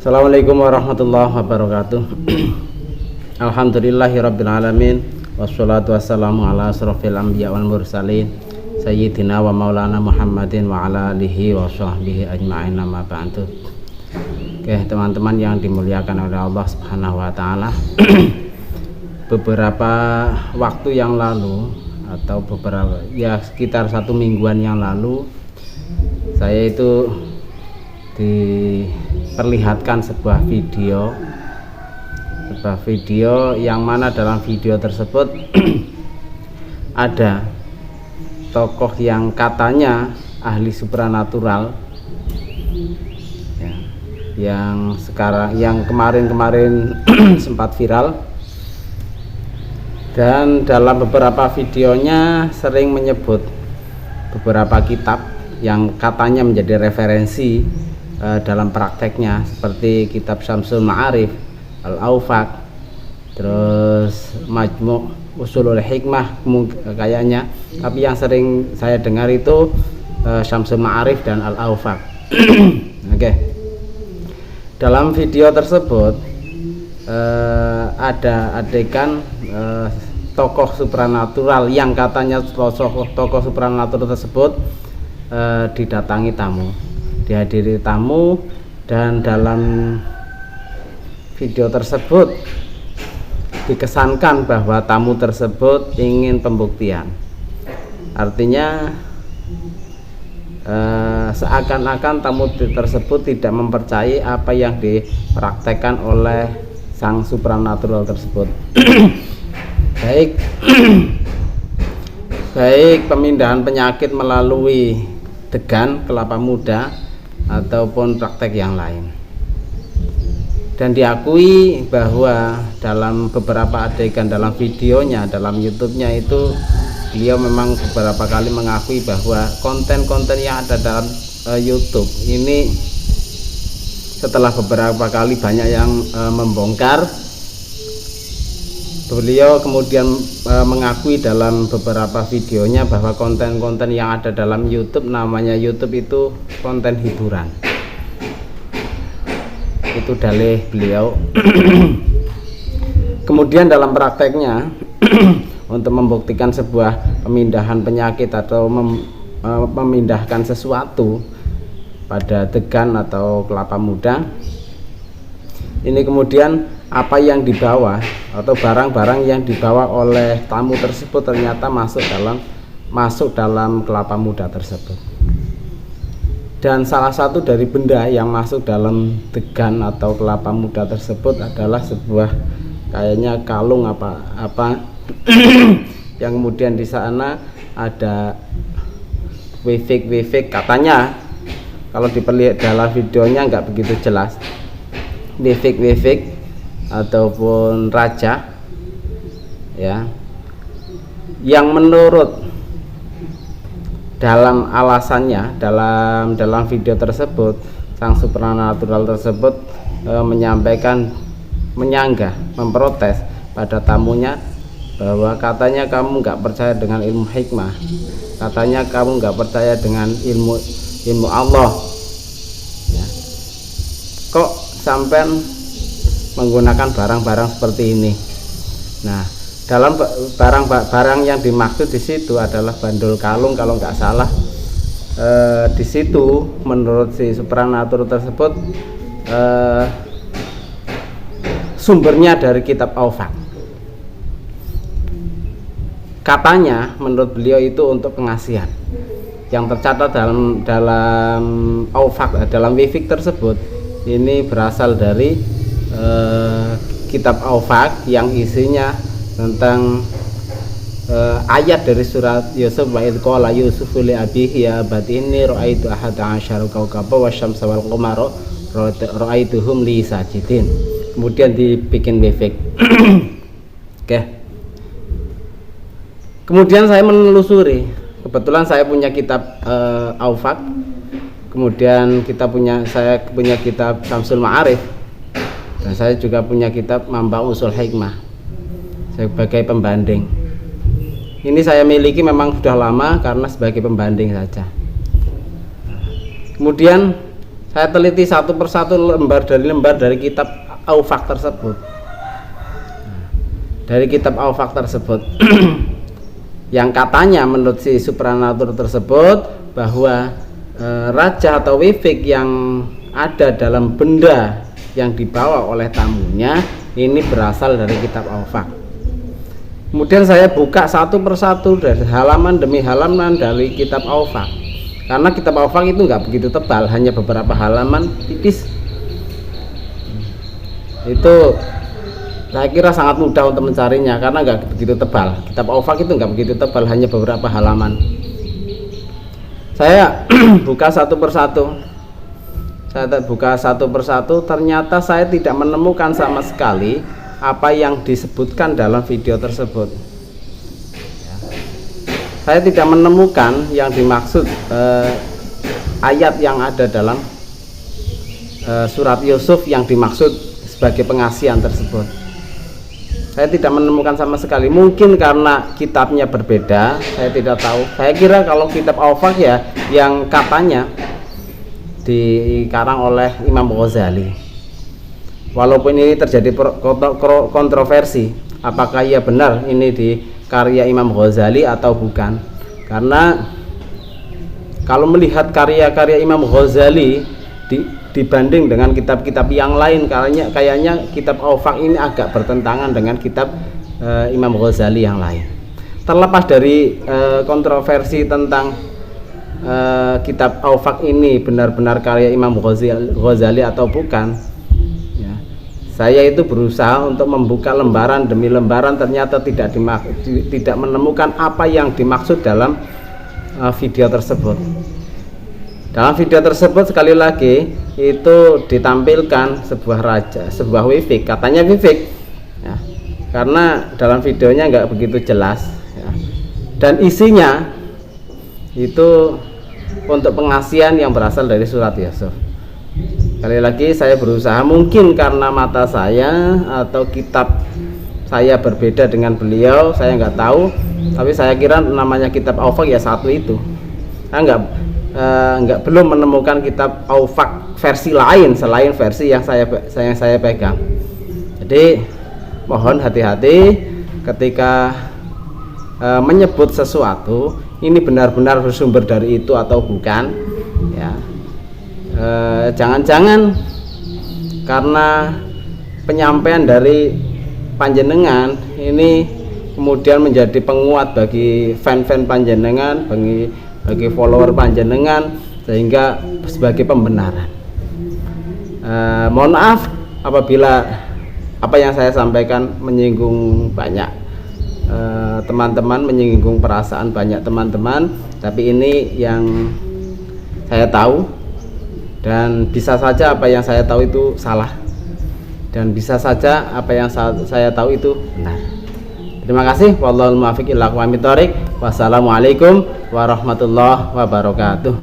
Assalamualaikum warahmatullahi wabarakatuh. Alhamdulillahirabbil alamin wassalatu wassalamu ala asrofil anbiya wal mursalin sayyidina wa maulana Muhammadin wa ala alihi wa sahbihi ajma'in amma ba'du. Oke, teman-teman yang dimuliakan oleh Allah Subhanahu wa taala. Beberapa waktu yang lalu atau sekitar 1 mingguan yang lalu saya itu diperlihatkan sebuah video yang mana dalam video tersebut ada tokoh yang katanya ahli supranatural ya, yang kemarin sempat viral, dan dalam beberapa videonya sering menyebut beberapa kitab yang katanya menjadi referensi dalam prakteknya, seperti kitab Syamsul Ma'arif, Al-Awfaq, terus Majmu' Ushulul Hikmah kayaknya, tapi yang sering saya dengar itu Syamsul Ma'arif dan Al-Awfaq. Oke. Dalam video tersebut ada adegan tokoh supranatural yang katanya tokoh supranatural tersebut didatangi tamu, dihadiri tamu, dan dalam video tersebut dikesankan bahwa tamu tersebut ingin pembuktian. Artinya seakan-akan tamu tersebut tidak mempercayai apa yang dipraktekkan oleh sang supranatural tersebut. baik pemindahan penyakit melalui degan, kelapa muda, ataupun praktek yang lain. Dan diakui bahwa dalam beberapa adegan dalam videonya, dalam YouTube-nya itu, beliau memang beberapa kali mengakui bahwa konten-konten yang ada dalam YouTube ini, setelah beberapa kali banyak yang membongkar, beliau kemudian mengakui dalam beberapa videonya bahwa konten-konten yang ada dalam YouTube, namanya YouTube itu konten hiburan. Itu dalih beliau. Kemudian dalam prakteknya untuk membuktikan sebuah pemindahan penyakit atau memindahkan sesuatu pada degan atau kelapa muda, ini kemudian apa yang dibawa atau barang-barang yang dibawa oleh tamu tersebut ternyata masuk dalam kelapa muda tersebut. Dan salah satu dari benda yang masuk dalam degan atau kelapa muda tersebut adalah sebuah kayaknya kalung apa yang kemudian di sana ada wefik katanya, kalau diperlihat dalam videonya nggak begitu jelas, wefik ataupun raja ya, yang menurut dalam alasannya dalam video tersebut sang supranatural tersebut menyanggah, memprotes pada tamunya bahwa katanya kamu nggak percaya dengan ilmu hikmah, katanya kamu nggak percaya dengan ilmu Allah ya. Kok sampai menggunakan barang-barang seperti ini? Nah, dalam barang yang dimaksud di situ adalah bandul kalung kalau nggak salah. Di situ menurut si supranatural tersebut sumbernya dari kitab Awfaq. Katanya menurut beliau itu untuk pengasihan. Yang tercatat dalam Awfaq, dalam wefik tersebut, ini berasal dari kitab Awfaq yang isinya tentang ayat dari surat Yusuf, wa idh qala Yusufu li abihi ya abati inni ra'aitu ahada asyara kawkaba wasyamsa wal qamara ra'aituhum li sajidin. Kemudian dibikin wefik. Oke. Kemudian saya menelusuri, kebetulan saya punya kitab Awfaq, kemudian saya punya kitab Syamsul Ma'arif, dan saya juga punya kitab Manba' Ushul Hikmah sebagai pembanding. Ini saya miliki memang sudah lama karena sebagai pembanding saja. Kemudian Saya teliti satu persatu lembar dari kitab Al-Faq tersebut. Dari kitab Al-Faq tersebut yang katanya menurut si Supranatur tersebut bahwa raja atau wifik yang ada dalam benda yang dibawa oleh tamunya ini berasal dari kitab Al-Faq. Kemudian saya buka satu persatu dari halaman demi halaman dari kitab Al-Faq, karena kitab Al-Faq itu nggak begitu tebal, hanya beberapa halaman tipis. Itu saya kira sangat mudah untuk mencarinya karena nggak begitu tebal. Kitab Al-Faq itu nggak begitu tebal, hanya beberapa halaman. Saya buka satu persatu. Ternyata saya tidak menemukan sama sekali apa yang disebutkan dalam video tersebut. Saya tidak menemukan yang dimaksud ayat yang ada dalam surat Yusuf yang dimaksud sebagai pengasihan tersebut. Saya tidak menemukan sama sekali. Mungkin karena kitabnya berbeda, saya tidak tahu. Saya kira kalau kitab Al-Faq ya yang katanya dikarang oleh Imam Ghazali. Walaupun ini terjadi kontroversi, apakah ia benar ini di karya Imam Ghazali atau bukan. Karena kalau melihat karya-karya Imam Ghazali dibanding dengan kitab-kitab yang lain, kayaknya kitab Al-Faq ini agak bertentangan dengan kitab Imam Ghazali yang lain. Terlepas dari kontroversi tentang kitab Al-Faq ini benar-benar karya Imam Ghazali atau bukan, ya, saya itu berusaha untuk membuka lembaran demi lembaran, ternyata tidak menemukan apa yang dimaksud dalam video tersebut. Dalam video tersebut sekali lagi itu ditampilkan sebuah raja, sebuah wifik, katanya wifik, ya, karena dalam videonya nggak begitu jelas, ya. Dan isinya itu untuk pengasihan yang berasal dari surat Yusuf. Sekali lagi saya berusaha, mungkin karena mata saya atau kitab saya berbeda dengan beliau, saya nggak tahu, tapi saya kira namanya kitab Al-Faq ya satu itu. Saya belum menemukan kitab Al-Faq versi lain selain versi yang saya pegang. Jadi mohon hati-hati ketika menyebut sesuatu ini benar-benar bersumber dari itu atau bukan, ya. Jangan-jangan karena penyampaian dari panjenengan ini kemudian menjadi penguat bagi fan-fan panjenengan, bagi follower panjenengan, sehingga sebagai pembenaran. Mohon maaf apabila apa yang saya sampaikan menyinggung banyak teman-teman, menyinggung perasaan banyak teman-teman, tapi ini yang saya tahu, dan bisa saja apa yang saya tahu itu salah, dan bisa saja apa yang saya tahu itu benar. Terima kasih. Wallahul muwaffiq ila aqwamit thoriq. Wassalamualaikum warahmatullahi wabarakatuh.